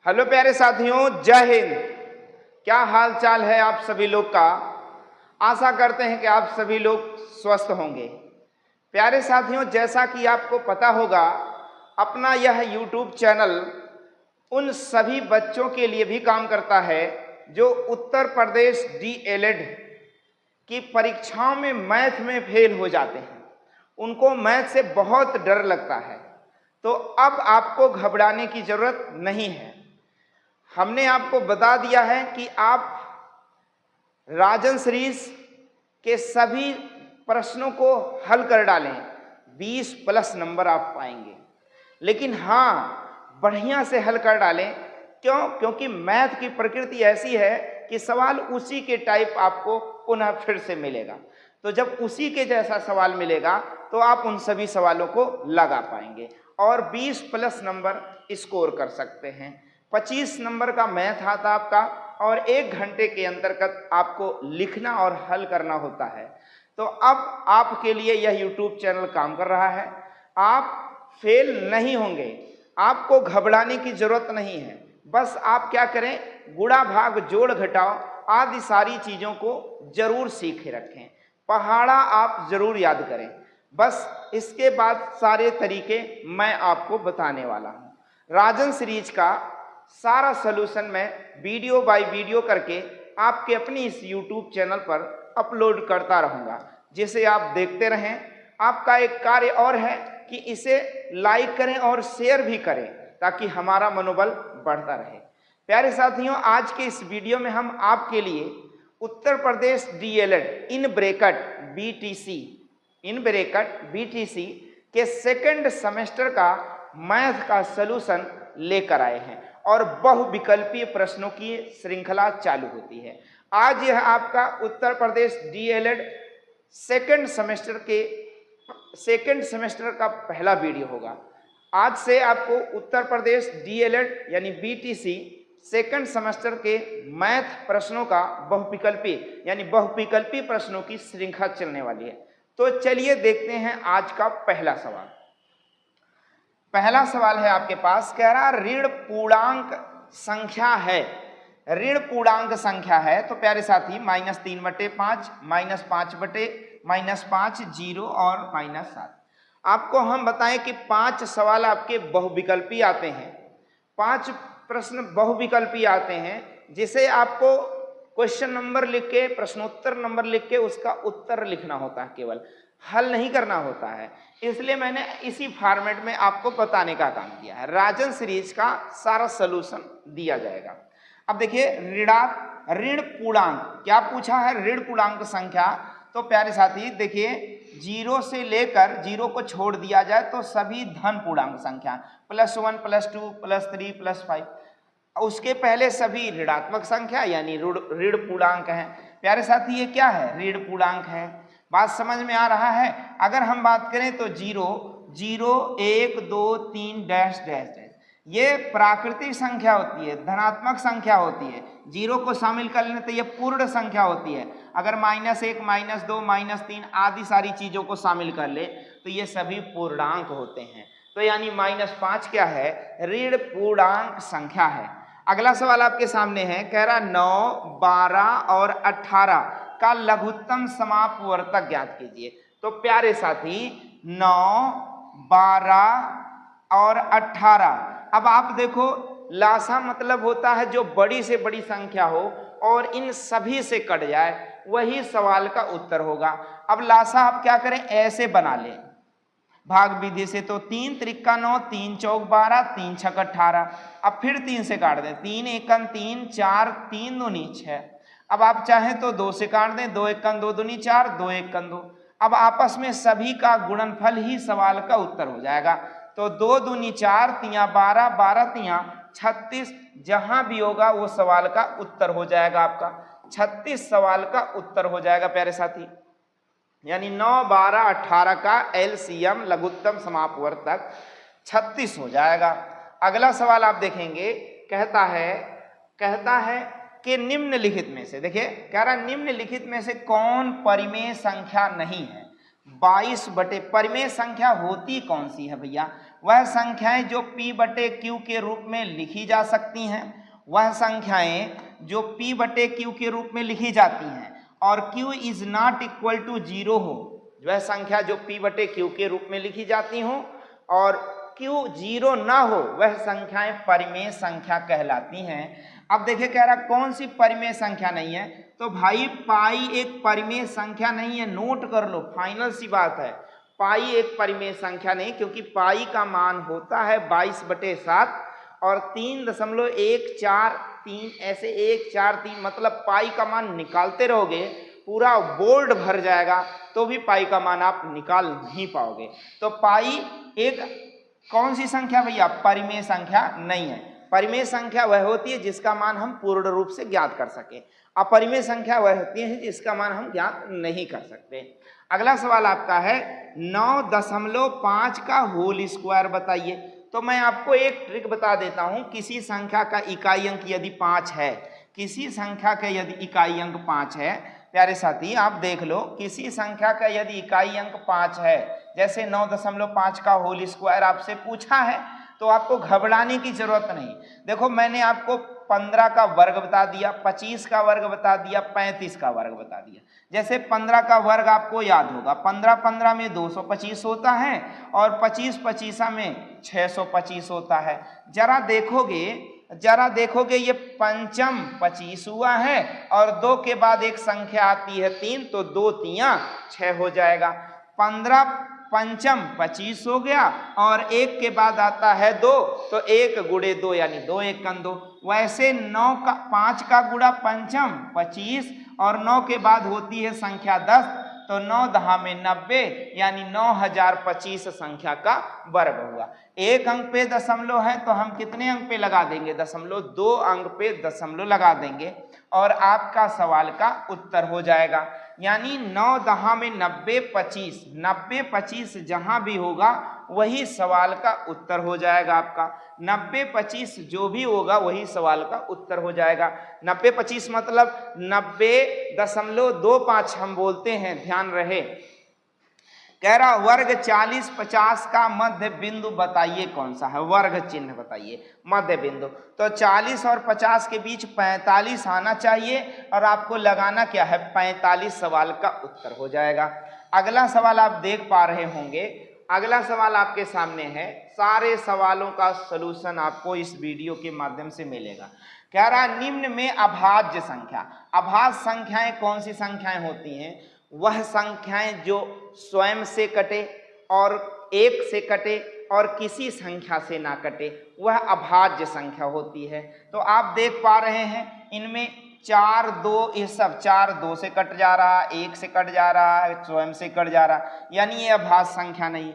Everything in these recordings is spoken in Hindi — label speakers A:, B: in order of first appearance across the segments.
A: हेलो प्यारे साथियों, जय हिंद। क्या हाल चाल है आप सभी लोग का। आशा करते हैं कि आप सभी लोग स्वस्थ होंगे। प्यारे साथियों, जैसा कि आपको पता होगा, अपना यह YouTube चैनल उन सभी बच्चों के लिए भी काम करता है जो उत्तर प्रदेश DELED की परीक्षाओं में मैथ में फेल हो जाते हैं। उनको मैथ से बहुत डर लगता है। तो अब आपको घबराने की जरूरत नहीं है। हमने आपको बता दिया है कि आप राजन सीरीज के सभी प्रश्नों को हल कर डालें, 20+ नंबर आप पाएंगे। लेकिन हाँ, बढ़िया से हल कर डालें। क्यों? क्योंकि मैथ की प्रकृति ऐसी है कि सवाल उसी के टाइप आपको पुनः फिर से मिलेगा। तो जब उसी के जैसा सवाल मिलेगा तो आप उन सभी सवालों को लगा पाएंगे और 20+ नंबर स्कोर कर सकते हैं। 25 नंबर का मैथ आता आपका और 1 घंटे के अंतर्गत आपको लिखना और हल करना होता है। तो अब आपके लिए यह YouTube चैनल काम कर रहा है। आप फेल नहीं होंगे, आपको घबराने की जरूरत नहीं है। बस आप क्या करें, गुणा भाग जोड़ घटाओ आदि सारी चीजों को जरूर सीखे रखें। पहाड़ा आप जरूर याद करें। बस इसके बाद सारे तरीके मैं आपको बताने वाला हूं। राजन सीरीज का सारा सलूशन मैं वीडियो बाय वीडियो करके आपके अपनी इस YouTube चैनल पर अपलोड करता रहूंगा, जिसे आप देखते रहें। आपका एक कार्य और है कि इसे लाइक करें और शेयर भी करें ताकि हमारा मनोबल बढ़ता रहे। प्यारे साथियों, आज के इस वीडियो में हम आपके लिए Uttar Pradesh DELED in bracket BTC के सेकंड सेमेस्टर का मैथ का सलूशन लेकर आए हैं और बहुविकल्पीय प्रश्नों की श्रृंखला चालू होती है। आज यह आपका Uttar Pradesh DELED second semester का पहला वीडियो होगा। आज से आपको उत्तर प्रदेश DELED यानी BTC सेकंड सेमेस्टर के मैथ प्रश्नों का बहुविकल्पी प्रश्नों की श्रृंखला चलने वाली है। तो चलिए देखते हैं आज का पहला सवाल। पहला सवाल है आपके पास, कह रहा ऋण पूर्णांक संख्या है। ऋण पूर्णांक संख्या है तो प्यारे साथी -3/5, -5/-5, 0 और -7। आपको हम बताएं कि 5 सवाल आपके बहुविकल्पी आते हैं, 5 प्रश्न बहुविकल्पी आते हैं, जिसे आपको क्वेश्चन नंबर लिख के, प्रश्नोत्तर नंबर लिख के उसका उत्तर लिखना होता है, केवल हल नहीं करना होता है। इसलिए मैंने इसी फॉर्मेट में आपको बताने का काम किया है। राजन सीरीज का सारा सलूशन दिया जाएगा। अब देखिए, ऋण पूर्णांक क्या पूछा है, ऋण पूर्णांक संख्या। तो प्यारे साथी देखिए, 0 से लेकर 0 को छोड़ दिया जाए तो सभी धन पूर्णांक संख्या, +1, +2, +3, +5। उसके पहले सभी ऋणात्मक संख्या यानी ऋण पूर्णांक है। प्यारे साथी, ये क्या है, ऋण पूर्णांक है। बात समझ में आ रहा है। अगर हम बात करें तो 0, 0, 1, 2, 3 डैश डैश डैश, ये प्राकृतिक संख्या होती है, धनात्मक संख्या होती है। 0 को शामिल कर लें तो ये पूर्ण संख्या होती है। अगर -1, -2, -3 आदि सारी चीजों को शामिल कर ले तो ये सभी पूर्णांक होते हैं। तो यानी -5 क्या है, ऋण पूर्णांक संख्या है। अगला सवाल आपके सामने है, कह रहा 9, 12 और 18 का लघुत्तम समापवर्तक ज्ञात कीजिए। तो प्यारे साथी 9, 12 और 18, अब आप देखो, लासा मतलब होता है जो बड़ी से बड़ी संख्या हो और इन सभी से कट जाए, वही सवाल का उत्तर होगा। अब लासा आप क्या करें, ऐसे बना लें भाग विधि से। तो 3 त्रिका 9, 3 चौक 12, 3 छक 18। अब फिर 3 से काट दें, 3 एकन 3, 4, 3 दूनी 6। अब आप चाहें तो 2 से काट दें, 2 एकन 2 दूनी 4, 2 एकन 2। अब आपस में सभी का गुणनफल ही सवाल का उत्तर हो जाएगा। तो 2 दूनी 4, 3 12, 12 3 36, जहां भी होगा वो सवाल का उत्तर हो जाएगा। आपका 36 सवाल का उत्तर हो जाएगा प्यारे साथी। यानी 9, 12, 18 का LCM लघुत्तम समापवर्तक 36 हो जाएगा। अगला सवाल आप देखेंगे, कहता है कि निम्नलिखित में से, देखिए कह रहा निम्नलिखित में से कौन परिमेय संख्या नहीं है। 22 बटे परिमेय संख्या होती कौन सी है भैया, वह संख्याएं जो p बटे q के रूप में लिखी जा सकती हैं, वह संख्याएं जो p बटे q के रूप में लिखी जाती हैं और q is not equal to 0 हो, वह संख्या जो p बटे q के रूप में लिखी जाती हो और q 0 ना हो, वह संख्याएं परिमेय संख्या कहलाती हैं। अब देखिए कह रहा कौन सी परिमेय संख्या नहीं है, तो भाई पाई एक परिमेय संख्या नहीं है, नोट कर लो, फाइनल सी बात है, पाई एक परिमेय संख्या नहीं, क्योंकि पाई का मान होता है 22/7 और 3.143 ऐसे 143, मतलब पाई का मान निकालते रहोगे पूरा बोर्ड भर जाएगा तो भी पाई का मान आप निकाल नहीं पाओगे। तो पाई एक कौन सी संख्या भैया, परिमेय संख्या नहीं है। परिमेय संख्या वह होती है जिसका मान हम पूर्ण रूप से ज्ञात कर सके, अपरिमेय संख्या वह होती है जिसका मान हम ज्ञात नहीं कर सकते। अगला सवाल आपका है 9.5 का होल स्क्वायर बताइए। तो मैं आपको एक ट्रिक बता देता हूं, किसी संख्या का इकाई अंक यदि 5 है, किसी संख्या का यदि इकाई अंक 5 है, प्यारे साथी आप देख लो, किसी संख्या का यदि इकाई अंक 5 है, जैसे 9.5 का होल स्क्वायर आपसे पूछा है, तो आपको घबराने की जरूरत नहीं। देखो मैंने आपको 15 का वर्ग बता दिया, 25 का वर्ग बता दिया, 35 का वर्ग बता दिया। जैसे 15 का वर्ग आपको याद होगा, 15 में 225 होता है और 25 में 625 होता है। जरा देखोगे ये पंचम 25 हुआ है और 2 के बाद एक संख्या आती है 3, तो 2 तियां 6 हो जाएगा। 15 पंचम 25 हो गया और 1 के बाद आता है 2, तो 1 गुणे 2 यानी 2 1 2। वैसे 5 का गुणा पंचम 25 और 9 के बाद होती है संख्या 10, तो 9 10 में 90 यानी 9025 संख्या का वर्ग हुआ। एक अंक पे दशमलव है तो हम कितने अंक पे लगा देंगे दशमलव, 2 अंक पे दशमलव लगा देंगे और आपका सवाल का उत्तर हो जाएगा। यानी 9 10 में 90 25 जहां भी होगा वही सवाल का उत्तर हो जाएगा। आपका 90 25 जो भी होगा वही सवाल का उत्तर हो जाएगा। 90 25 मतलब 90.25 हम बोलते हैं, ध्यान रहे। कह रहा वर्ग 40 50 का मध्य बिंदु बताइए कौन सा है, वर्ग चिन्ह बताइए मध्य बिंदु। तो 40 और 50 के बीच 45 आना चाहिए और आपको लगाना क्या है 45, सवाल का उत्तर हो जाएगा। अगला सवाल आप देख पा रहे होंगे, अगला सवाल आपके सामने है, सारे सवालों का सलूशन आपको इस वीडियो के माध्यम से मिलेगा। कह रहा निम्न में अभाज्य संख्या, अभाज्य संख्याएं कौन सी संख्याएं होती हैं, वह संख्याएं जो स्वयं से कटे और 1 से कटे और किसी संख्या से ना कटे, वह अभाज्य संख्या होती है। तो आप देख पा रहे हैं इनमें 4 2, ये सब 4 2 से कट जा रहा, 1 से कट जा रहा है, स्वयं से कट जा रहा, यानी ये अभाज्य संख्या नहीं।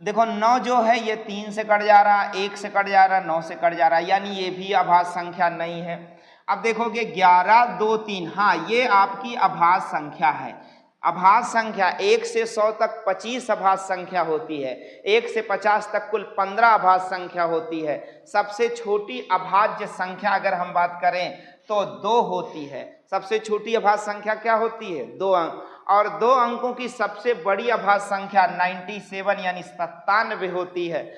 A: देखो 9 जो है ये 3 से कट जा रहा, 1 से कट जा रहा, 9 से कट जा रहा, यानी ये भी अभाज्य संख्या नहीं है। अब देखोगे 11 2 3, हाँ ये आपकी अभाज्य संख्या है। अभाज्य संख्या 1 से 100 तक 25 अभाज्य संख्या होती है, 1 से 50 तक कुल 15 अभाज्य संख्या होती है। सबसे छोटी अभाज्य संख्या अगर हम बात करें तो 2 होती है। सबसे छोटी अभाज्य संख्या क्या होती है, 2 अंक, और 2 अंकों की सबसे बड़ी अभाज्य संख्या 97 यानी 97 होती है।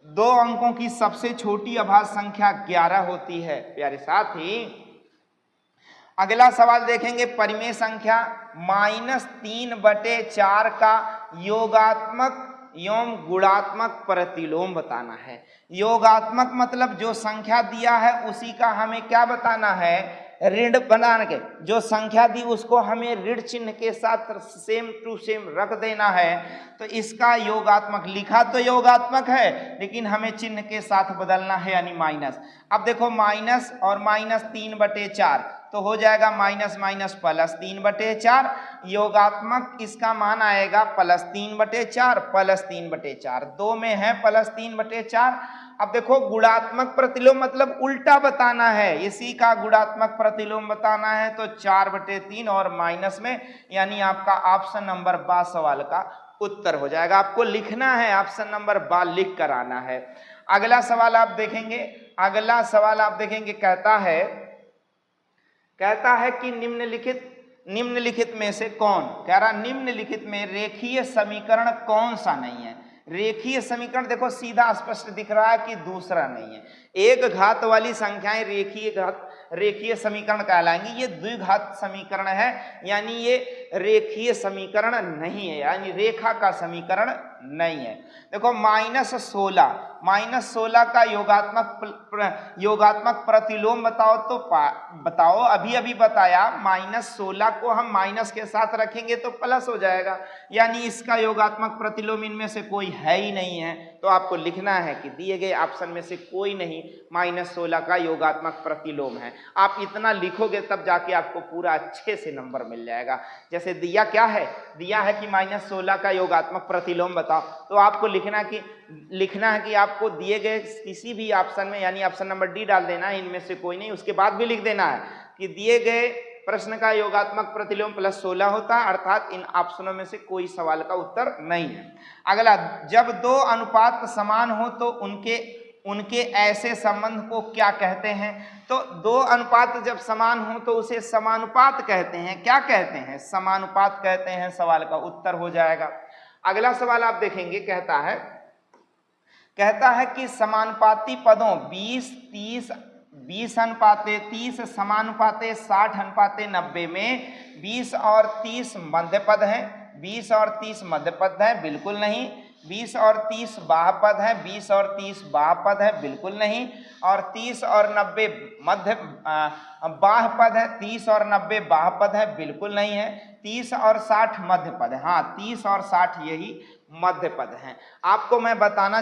A: 2 अंकों की सबसे छोटी अभाज्य संख्या 11 होती है। प्यारे साथी अगला सवाल देखेंगे, परिमेय संख्या -3/4 का योगात्मक एवं गुणात्मक प्रतिलोम बताना है। योगात्मक मतलब जो संख्या दिया है उसी का हमें क्या बताना है, ऋण बना के, जो संख्या दी उसको हमें ऋण चिन्ह के साथ सेम टू सेम रख देना है। तो इसका योगात्मक, लिखा तो योगात्मक है लेकिन हमें चिन्ह के साथ बदलना है यानी माइनस। अब देखो माइनस और -3/4 तो हो जाएगा -+3/4, योगात्मक इसका मान आएगा +3/4 2 में है +3/4। अब देखो गुणात्मक प्रतिलोम मतलब उल्टा बताना है, इसी का गुणात्मक प्रतिलोम बताना है, तो 4/3 और माइनस में, यानी आपका ऑप्शन नंबर 12 सवाल का उत्तर हो जाएगा। आपको लिखना है ऑप्शन नंबर 12 लिख कर आना है। अगला सवाल आप देखेंगे, अगला सवाल आप देखेंगे कहता है कि निम्नलिखित में से कौन, कह रहा निम्नलिखित में रेखीय समीकरण कौन सा नहीं है। रेखीय समीकरण देखो सीधा स्पष्ट दिख रहा है कि दूसरा नहीं है। एक घात वाली संख्याएं रेखीय समीकरण कहलाएंगी, ये द्विघात समीकरण है, यानी ये रेखीय समीकरण नहीं है, यानी रेखा का समीकरण नहीं है। देखो -16 का योगात्मक प्रतिलोम बताओ, तो बताओ, अभी अभी बताया, -16 को हम माइनस के साथ रखेंगे तो प्लस हो जाएगा, यानी इसका योगात्मक प्रतिलोम इनमें से कोई है ही नहीं है। तो आपको लिखना है कि दिए गए ऑप्शन में से कोई नहीं -16 का योगात्मक प्रतिलोम है। आप इतना लिखोगे तब जाके आपको पूरा अच्छे से नंबर मिल जाएगा। जैसे दिया क्या है, दिया है कि -16 का योगात्मक प्रतिलोम बताओ, तो आपको लिखना है कि आपको दिए गए किसी भी ऑप्शन में, यानी ऑप्शन नंबर डी डाल देना है, इनमें से कोई नहीं। उसके बाद भी लिख देना है कि दिए गए प्रश्न का योगात्मक प्रतिलोम +16 होता है, अर्थात इन ऑप्शनों में से कोई सवाल का उत्तर नहीं है। अगला, जब दो अनुपात समान हो तो उनके ऐसे संबंध को क्या कहते हैं? तो दो अनुपात जब समान हो तो उसे समानुपात कहते हैं। क्या कहते हैं? समानुपात कहते हैं। सवाल का उत्तर हो जाएगा। अगला सवाल आप देखेंगे, कहता है कि समानुपाती पदों 20 अनुपाते 30 समानुपाते 60 अनुपाते 90 में 20 और 30 मध्य पद हैं। 20 और 30 मध्य पद हैं? बिल्कुल नहीं। 20 और 30 बाह्य पद हैं? 20 और 30 बाह्य पद है? बिल्कुल नहीं। और 30 और 90 मध्य बाह्य पद है? 30 और 90 बाह्य पद है? बिल्कुल नहीं है। 30 और 60 मध्य पद है। हाँ, 30 और 60 यही मध्य पद हैं। आपको मैं बताना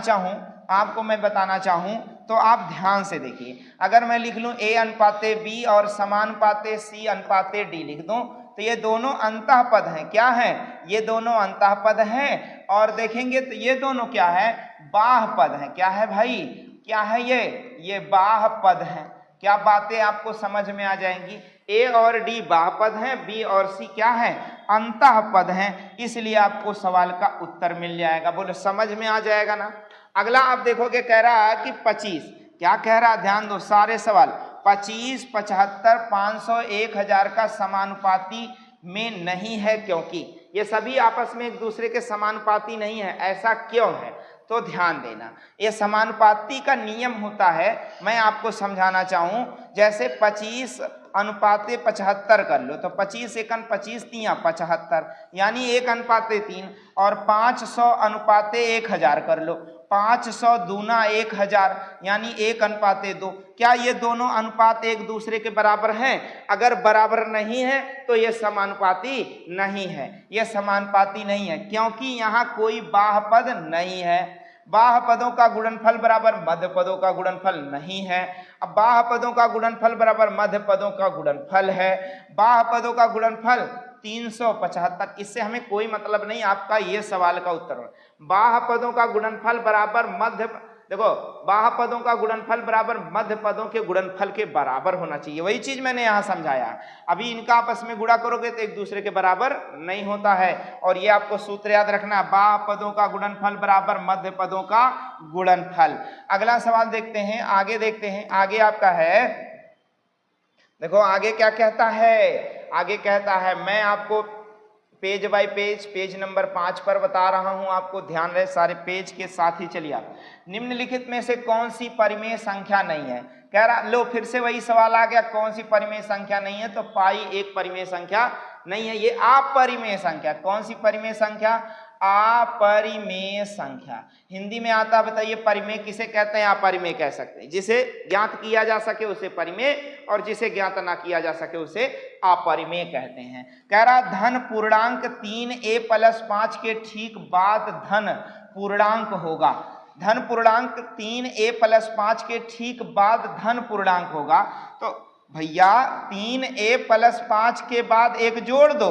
A: चाहूं तो आप ध्यान से देखिए। अगर मैं लिख लूं A अनुपाते B और समानुपाते C अनुपाते D लिख दूं, तो ये दोनों अंतः पद हैं। क्या है? ये दोनों अंतः पद हैं। और देखेंगे तो ये दोनों क्या है? बाह्य पद हैं। क्या है भाई? क्या है ये बाह्य पद हैं। क्या बातें आपको समझ में आ जाएंगी? A और D बाह्य पद हैं, B और C क्या है? अंतः पद हैं। इसलिए आपको सवाल का उत्तर मिल जाएगा। बोलो, समझ में आ जाएगा ना? अगला आप देखोगे, कह रहा है कि 25, क्या कह रहा है? ध्यान दो, सारे सवाल 25, 75, 500, 1000 का समानुपाती में नहीं है, क्योंकि ये सभी आपस में एक दूसरे के समानुपाती नहीं है। ऐसा क्यों है? तो ध्यान देना, ये समानुपाती का नियम होता है। मैं आपको समझाना चाहूं, जैसे 25 अनुपाते 75 कर लो, तो 25 एकन 25 तिया 75, यानी 1 अनुपाते 3। और 500 अनुपाते 1000 कर लो, 500 दूना 1000, यानी 1 अनुपाते 2। क्या ये दोनों अनुपात एक दूसरे के बराबर हैं? अगर बराबर नहीं है तो ये समानुपाती नहीं है। ये समानुपाती नहीं है क्योंकि यहाँ कोई बाह्य पद नहीं है। बाह्य पदों का गुणनफल बराबर मध्य पदों का गुणनफल नहीं है। अब बाह्य पदों का गुणनफल बराबर मध्य पदों का गुणनफल है। बाह्य पदों का गुणनफल 375। इससे हमें कोई मतलब नहीं, आपका ये सवाल का उत्तर है। बाह्य पदों का गुणनफल बराबर देखो, बाह्य पदों का गुणनफल बराबर मध्य पदों के गुणनफल के बराबर होना चाहिए। वही चीज मैंने यहां समझाया। अभी इनका आपस में गुणा करोगे तो एक दूसरे के बराबर नहीं होता है। और ये आपको सूत्र याद रखना, बाह्य पदों का गुणनफल बराबर मध्य पदों का गुणनफल। अगला सवाल देखते हैं, आगे देखते हैं। आगे आपका है, देखो आगे क्या कहता है। आगे कहता है, मैं आपको page bye page, page number 5 पर बता रहा हूं, आपको ध्यान रहे, सारे पेज के साथ ही चलिए आप। निम्नलिखित में से कौन सी परिमेय संख्या नहीं है? कह रहा, लो फिर से वही सवाल आ गया, कौन सी परिमेय संख्या नहीं है? तो पाई एक परिमेय संख्या नहीं है, ये अपरिमेय संख्या। कौन सी परिमेय संख्या? अपरिमेय संख्या। हिंदी में आता, बताइए परिमेय किसे कहते हैं? अपरिमेय कह सकते हैं। जिसे ज्ञात किया जा सके उसे परिमेय, और जिसे ज्ञात ना किया जा सके उसे अपरिमेय कहते हैं। कह रहा, धन पूर्णांक 3a + 5 के ठीक बाद धन पूर्णांक होगा। धन पूर्णांक 3a + 5 के ठीक बाद धन पूर्णांक होगा। तो भैया 3a + 5 के बाद एक जोड़ दो,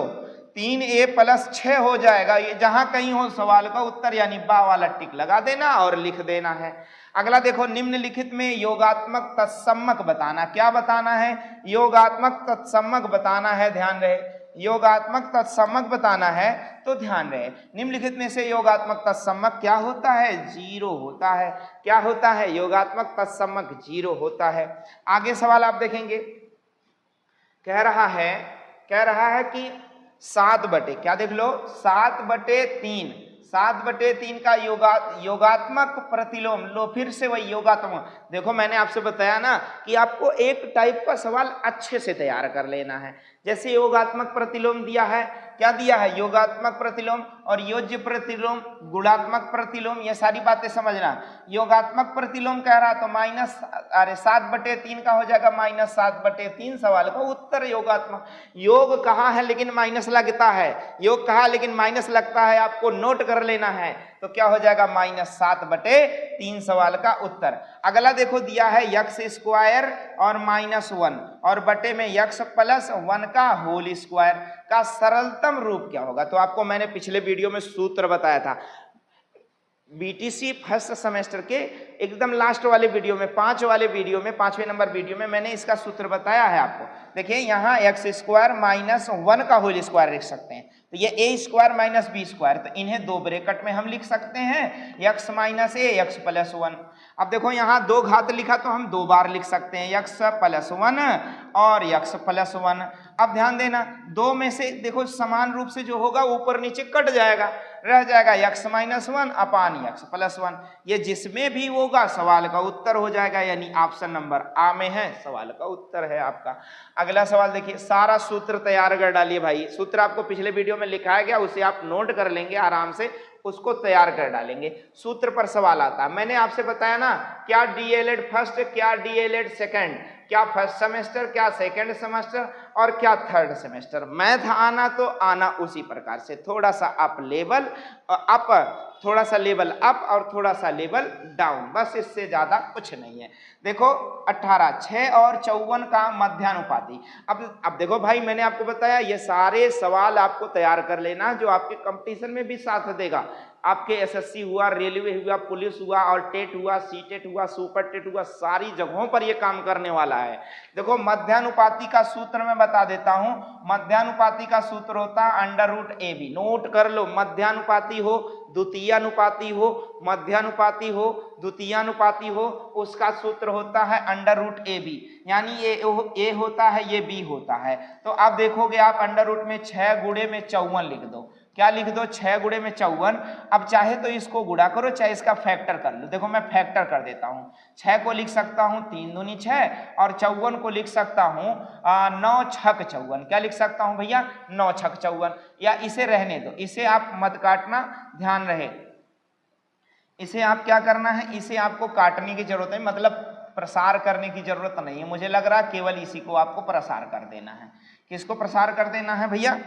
A: 3a + 6 हो जाएगा। ये जहां कहीं हो सवाल का उत्तर, यानी बा वाला टिक लगा देना और लिख देना है। अगला देखो, निम्नलिखित में योगात्मक तत्समक बताना। क्या बताना है? योगात्मक तत्समक बताना है। ध्यान रहे, योगात्मक तत्समक बताना है, तो ध्यान रहे। निम्नलिखित में से योगात्मक तत्समक क्या होता है? 0 होता है। क्या होता है? योगात्मक तत्समक 0 होता है। आगे सवाल आप देखेंगे, कह रहा है कि 7 बटे, क्या देख लो, 7/3 7/3 का योगात्मक प्रतिलोम। लो फिर से वही योगात्मक। देखो मैंने आपसे बताया ना कि आपको एक टाइप का सवाल अच्छे से तैयार कर लेना है। जैसे योगात्मक प्रतिलोम दिया है, क्या दिया है? योगात्मक प्रतिलोम और योज्य प्रतिलोम, गुणात्मक प्रतिलोम, ये सारी बातें समझना। योगात्मक प्रतिलोम कह रहा तो 7/3 का हो जाएगा -7/3 सवाल का उत्तर योगात्मक। योग कहा है लेकिन माइनस लगता है, योग कहा लेकिन माइनस लगता है, आपको नोट कर लेना है। तो क्या हो जाएगा? -7/3 सवाल का उत्तर। अगला देखो दिया है x² और -1 और बटे में x + 1 का होल स्क्वायर का सरलतम रूप क्या होगा? तो आपको मैंने पिछले वीडियो में सूत्र बताया था। बीटीसी फर्स्ट सेमेस्टर के एकदम लास्ट वाले वीडियो में, 5वें नंबर वीडियो में मैंने इसका सूत्र बताया है आपको। देखिए यहाँ x² - 1 का होल स्क्वायर लिख सकते हैं, तो ये a² - b², तो इन्हें दो ब्रैकेट में हम लिख सकते हैं x - a x + 1। अब देखो यहाँ दो घात लिखा तो हम दो बार लिख सकते हैं, x + 1 और x + 1। अब ध्यान देना, दो में से देखो समान रूप से जो होगा ऊपर नीचे कट जाएगा, रह जाएगा x - 1 अपान x + 1। ये जिसमें भी होगा सवाल का उत्तर हो जाएगा, यानी ऑप्शन नंबर आ में है सवाल का उत्तर है आपका। अगला सवाल देखिए, सारा सूत्र तैयार कर डालिए भाई। सूत्र आपको पिछले वीडियो में लिखाया गया, उसे आप नोट कर लेंगे आराम से, उसको तैयार कर डालेंगे। सूत्र पर सवाल आता है। मैंने आपसे बताया ना, क्या डीएलएड फर्स्ट, क्या डीएलएड सेकंड, क्या फर्स्ट सेमेस्टर, क्या सेकंड सेमेस्टर और क्या थर्ड सेमेस्टर। मैथ आना तो आना उसी प्रकार से, थोड़ा सा अप लेवल अप, थोड़ा सा लेवल अप और थोड़ा सा लेवल डाउन, बस इससे ज्यादा कुछ नहीं है। देखो 18, 6 और 54 का मध्यानुपाती। अब देखो भाई, मैंने आपको बताया ये सारे सवाल आपको तैयार कर लेना जो आपके कंपटीशन में भी साथ देगा। आपके एसएससी हुआ, रेलवे हुआ, पुलिस हुआ और टेट हुआ, सीटेट हुआ, सुपर टेट हुआ, सारी जगहों पर ये काम करने वाला है। देखो मध्यानुपाती का सूत्र मैं बता देता हूं। मध्यानुपाती का सूत्र होता है √AB। नोट कर लो, मध्यानुपाती हो, द्वितीयानुपाती हो, मध्यानुपाती हो, द्वितीयानुपाती हो, उसका सूत्र होता है √AB। यानी ये होता है, ये B होता है। तो अब देखोगे आप √ में 6 गुणे में 54 लिख दो। क्या लिख दो? 6 गुणे में 54। अब चाहे तो इसको गुणा करो, चाहे इसका फैक्टर कर लो। देखो मैं फैक्टर कर देता हूँ। 6 को लिख सकता हूँ 3 दूनी 6 और 54 को लिख सकता हूँ 9 छक 54। क्या लिख सकता हूँ भैया? 9 छक 54। या इसे रहने दो, इसे आप मत काटना, ध्यान रहे। इसे आप क्या करना है, इसे आपको काटने की जरूरत है, मतलब प्रसार करने की जरूरत नहीं है। मुझे लग रहा है केवल इसी को आपको प्रसार कर देना है। किसको प्रसार कर देना है भैया?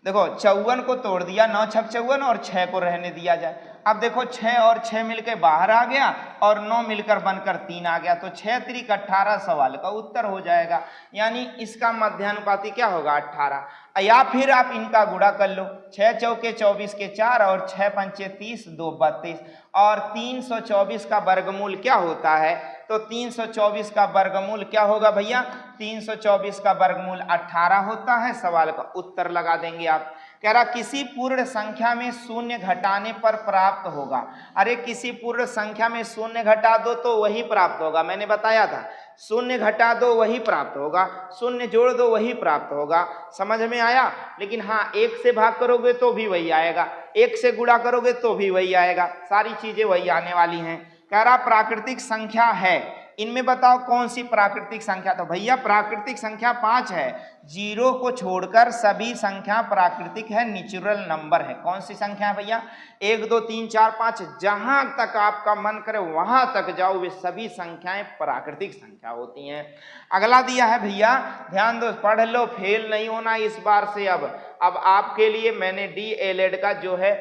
A: देखो 54 को तोड़ दिया, 9 छक 54 और 6 को रहने दिया जाए। अब देखो 6 और 6 मिलकर बाहर आ गया और 9 मिलकर बनकर 3 आ गया, तो 6 × 3 = 18 सवाल का उत्तर हो जाएगा। यानी इसका मध्यानुपाती क्या होगा? 18। या फिर आप इनका गुणा कर लो, 6 चौके 24 के 4 और 6 पंचे 30, 2 32 और 324 का वर्गमूल क्या होता है? तो 324 का वर्गमूल क्या होगा भैया? 324 का वर्गमूल 18 होता है। सवाल का उत्तर लगा देंगे आप। कह रहा किसी पूर्ण संख्या में शून्य घटाने पर प्राप्त होगा। अरे किसी पूर्ण संख्या में शून्य घटा दो तो वही प्राप्त होगा। मैंने बताया था, शून्य घटा दो वही प्राप्त होगा, शून्य जोड़ दो वही प्राप्त होगा। समझ में आया? लेकिन हाँ, 1 से भाग करोगे तो भी वही आएगा, 1 से गुणा करोगे तो भी वही आएगा, सारी चीजें वही आने वाली हैं। कह रहा प्राकृतिक संख्या है, इनमें बताओ कौन सी प्राकृतिक संख्या? तो भैया प्राकृतिक संख्या 5 है। 0 को छोड़कर सभी संख्या प्राकृतिक है, नेचुरल नंबर है। कौन सी संख्या है भैया? 1 2 3 4 5, जहां तक आपका मन करे वहां तक जाओ, वे सभी संख्याएं प्राकृतिक संख्या होती हैं। अगला दिया है भैया, ध्यान दो, पढ़ लो, फेल नहीं होना इस बार से। अब आपके लिए मैंने डीएलएड का जो है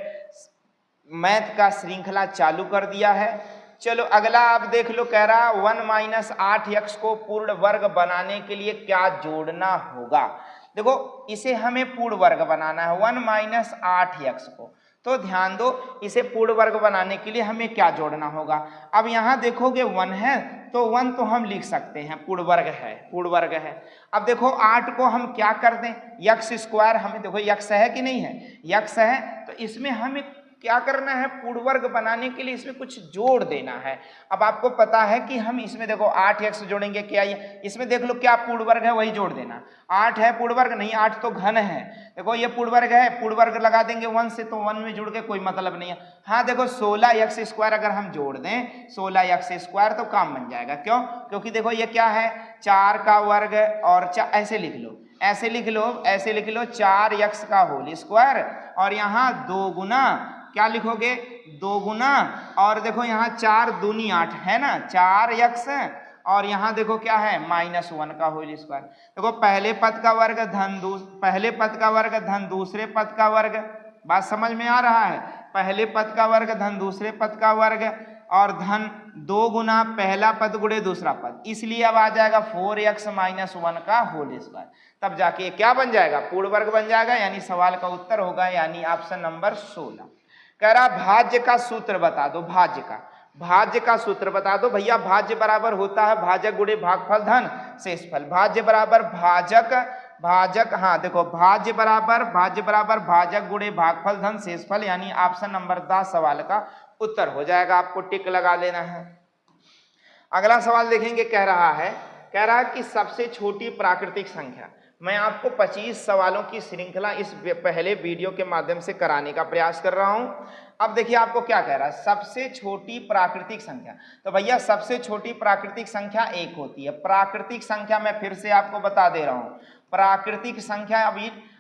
A: मैथ का श्रृंखला चालू कर दिया है। चलो अगला आप देख लो, कह रहा 1 - 8x को पूर्ण वर्ग बनाने के लिए क्या जोड़ना होगा? देखो इसे हमें पूर्ण वर्ग बनाना है, 1 - 8x को। तो ध्यान दो, इसे पूर्ण वर्ग बनाने के लिए हमें क्या जोड़ना होगा? अब यहाँ देखोगे 1 है तो 1 तो हम लिख सकते हैं, पूर्ण वर्ग है, पूर्ण वर्ग है। अब देखो 8 को हम क्या कर दें? x² हमें, देखो x है कि नहीं है? x है, तो इसमें हमें क्या करना है, पूर्ण वर्ग बनाने के लिए इसमें कुछ जोड़ देना है। अब आपको पता है कि हम इसमें देखो 8x जोड़ेंगे, क्या ये इसमें देख लो क्या पूर्ण वर्ग है वही जोड़ देना। 8 है पूर्ण वर्ग, नहीं 8 तो घन है, देखो ये पूर्ण वर्ग है, पूर्ण वर्ग लगा देंगे 1 से, तो 1 में जुड़ के कोई मतलब नहीं है। हाँ देखो 16x² अगर हम जोड़ दें 16x² तो काम बन जाएगा। क्यों? क्योंकि देखो ये क्या है, 4 का वर्ग और ऐसे लिख लो, ऐसे लिख लो, ऐसे लिख लो 4x का होल स्क्वायर, और यहाँ 2 गुना क्या लिखोगे, 2 गुना, और देखो यहाँ 4 दूनी 8 है ना, 4x, और यहाँ देखो क्या है -1 का होल स्क्वायर। देखो पहले पद का वर्ग धन पहले पद का वर्ग धन दूसरे पद का वर्ग, बात समझ में आ रहा है, पहले पद का वर्ग धन दूसरे पद का वर्ग, और धन 2 गुना पहला पद गुणे दूसरा पद, इसलिए अब आ जाएगा 4x - 1 का होल स्क्वायर। तब जाके क्या बन जाएगा, पूर्ण वर्ग बन जाएगा, यानी सवाल का उत्तर होगा यानी ऑप्शन नंबर 16। कह रहा भाज्य का सूत्र बता दो, भाज्य का सूत्र बता दो। भैया भाज्य बराबर होता है भाजक गुणे भागफल धन शेषफल। भाज्य बराबर भाजक, हाँ देखो भाज्य बराबर भाजक गुणे भागफल धन शेषफल, यानी ऑप्शन नंबर 10 सवाल का उत्तर हो जाएगा। आपको टिक लगा लेना है। अगला सवाल देखेंगे, कह रहा है कि सबसे छोटी प्राकृतिक संख्या। मैं आपको 25 सवालों की श्रृंखला इस पहले वीडियो के माध्यम से कराने का प्रयास कर रहा हूं। अब देखिए आपको क्या कह रहा है, सबसे छोटी प्राकृतिक संख्या। तो भैया सबसे छोटी प्राकृतिक संख्या 1 होती है। प्राकृतिक संख्या मैं फिर से आपको बता दे रहा हूं, प्राकृतिक संख्या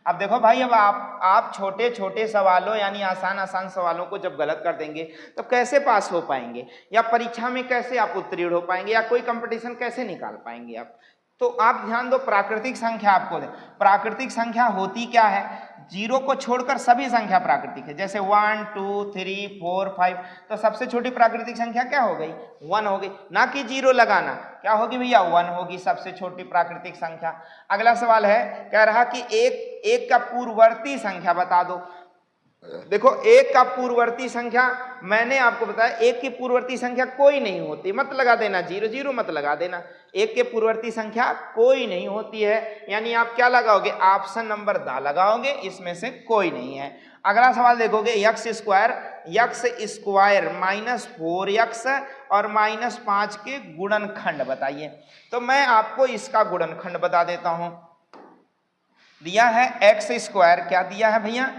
A: अब देखो भाई, अब आप छोटे छोटे सवालों यानी आसान सवालों को जब गलत कर देंगे तो कैसे पास हो पाएंगे, या परीक्षा में कैसे आप उत्तीर्ण हो पाएंगे, या कोई कंपटीशन कैसे निकाल पाएंगे आप। तो आप ध्यान दो, प्राकृतिक संख्या आपको दे, प्राकृतिक संख्या होती क्या है, 0 को छोड़कर सभी संख्या प्राकृतिक है। जैसे 1 2 3 4 5, तो सबसे छोटी प्राकृतिक संख्या क्या हो गई, 1 हो गई, ना कि 0 लगाना, क्या होगी भैया 1 होगी सबसे छोटी प्राकृतिक संख्या। अगला सवाल है, कह रहा कि एक का पूर्ववर्ती संख्या बता दो। देखो 1 का पूर्ववर्ती संख्या मैंने आपको बताया, 1 की पूर्ववर्ती संख्या कोई नहीं होती, मत लगा देना 0 0 मत लगा देना, 1 के पूर्ववर्ती संख्या कोई नहीं होती है, यानी आप क्या लगाओगे, ऑप्शन नंबर द लगाओगे, इसमें से कोई नहीं है। अगला सवाल देखोगे, x स्क्वायर -4x और -5 के गुणनखंड बताइए। तो मैं आपको इसका गुणनखंड बता देता हूं। दिया है x स्क्वायर, क्या दिया है भैया,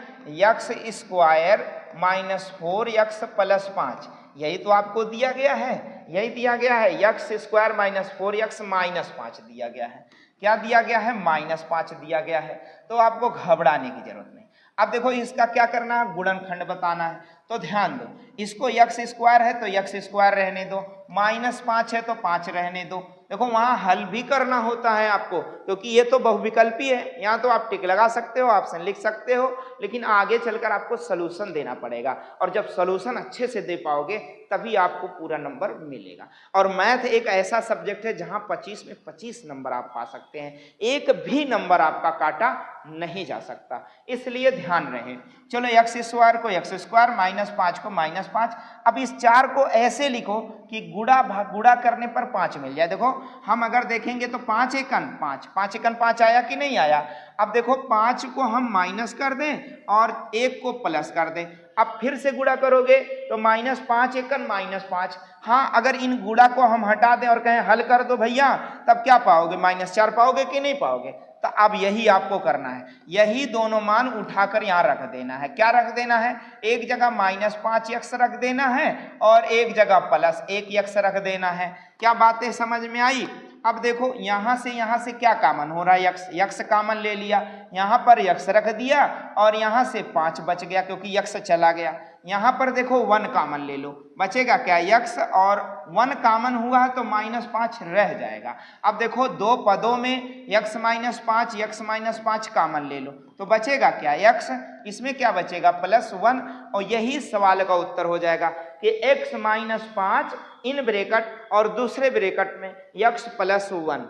A: x स्क्वायर -4x + 5, यही तो आपको दिया गया है, यही दिया गया है, x स्क्वायर -4x -5 दिया गया है। क्या दिया गया है, -5 दिया गया है। तो आपको घबराने की जरूरत नहीं। अब देखो इसका क्या करना है, गुणनखंड बताना है। तो ध्यान दो, इसको x स्क्वायर है तो x स्क्वायर रहने दो, -5 है तो 5 रहने दो। देखो वहां हल भी करना होता है आपको, क्योंकि ये तो बहुविकल्पी है, यहाँ तो आप टिक लगा सकते हो, ऑप्शन लिख सकते हो, लेकिन आगे चलकर आपको सलूशन देना पड़ेगा, और जब सलूशन अच्छे से दे पाओगे तभी आपको पूरा नंबर मिलेगा। और मैथ एक ऐसा सब्जेक्ट है जहां 25 में 25 नंबर आप पा सकते हैं, एक भी नंबर आपका काटा नहीं जा सकता, इसलिए ध्यान रहे। चलो x स्क्वायर को x स्क्वायर, -5 को -5। अब इस 4 को ऐसे लिखो कि गुणा करने पर 5 मिल जाए। देखो हम अगर देखेंगे तो 5 एकन 5, 5 एकन 5 आया कि नहीं आया। अब देखो 5 को हम माइनस कर दें और 1 को प्लस कर दें। अब फिर से गुणा करोगे तो -5 एकन -5। हाँ, अगर इन गुणा को हम हटा दें और कहें हल कर दो भैया, तब क्या पाओगे, -4 पाओगे कि नहीं पाओगे। तो अब यही आपको करना है, यही दोनों मान उठाकर यहाँ रख देना है। क्या रख देना है, एक जगह -5x रख देना है और एक जगह +1x रख देना है। क्या बातें समझ में आई। अब देखो यहाँ से क्या कॉमन हो रहा है, x कॉमन ले लिया, यहाँ पर x रख दिया और यहाँ से 5 बच गया क्योंकि x चला गया। यहाँ पर देखो 1 कॉमन ले लो, बचेगा क्या, x, और 1 कॉमन हुआ है तो -5 रह जाएगा। अब देखो दो पदों में x -5 कॉमन ले लो तो बचेगा क्या, x, इसमें क्या बचेगा +1, और यही सवाल का उत्तर हो जाएगा कि x -5 इन ब्रैकेट और दूसरे ब्रैकेट में x +1।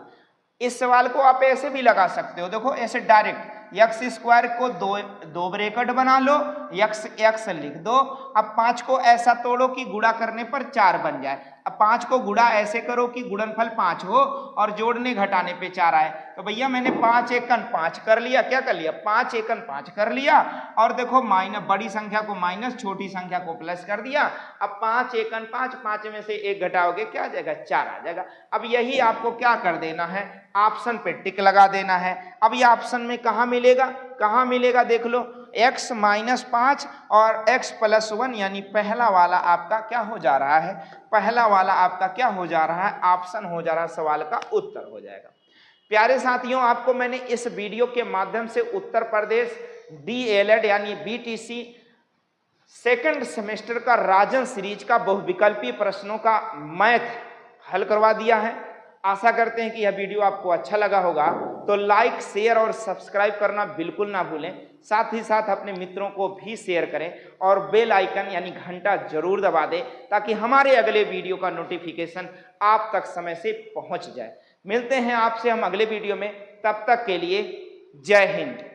A: इस सवाल को आप ऐसे भी लगा सकते हो, देखो ऐसे डायरेक्ट x स्क्वायर को दो ब्रैकेट बना लो, x लिख दो। अब 5 को ऐसा तोड़ो कि गुणा करने पर 4 बन जाए, अब 5 को गुणा ऐसे करो कि गुणनफल 5 हो और जोड़ने घटाने पे 4 आए। तो भैया मैंने 5 एकन 5 कर लिया, क्या कर लिया, 5 एकन 5 कर लिया, और देखो माइनस, बड़ी संख्या को माइनस, छोटी संख्या को प्लस कर दिया। अब 5 एकन 5, 5 में से 1 घटाओगे क्या आ जाएगा, 4 आ जाएगा। अब यही आपको क्या कर देना है, ऑप्शन पे टिक लगा देना है। अब ये ऑप्शन में कहाँ मिलेगा, कहाँ मिलेगा देख लो, x माइनस 5 और x प्लस 1, यानी पहला वाला आपका क्या हो जा रहा है, पहला वाला आपका क्या हो जा रहा है, ऑप्शन हो जा रहा है, सवाल का उत्तर हो जाएगा। प्यारे साथियों, आपको मैंने इस वीडियो के माध्यम से उत्तर प्रदेश DELED यानी BTC सेकंड सेमेस्टर का राजन सीरीज का बहुविकल्पीय प्रश्नों का मैथ हल करवा दिया है। आशा करते हैं कि यह वीडियो आपको अच्छा लगा होगा, तो लाइक, शेयर और सब्सक्राइब करना बिल्कुल ना भूलें। साथ ही साथ अपने मित्रों को भी शेयर करें और बेल आइकन यानी घंटा जरूर दबा दें, ताकि हमारे अगले वीडियो का नोटिफिकेशन आप तक समय से पहुंच जाए। मिलते हैं आपसे हम अगले वीडियो में, तब तक के लिए जय हिंद।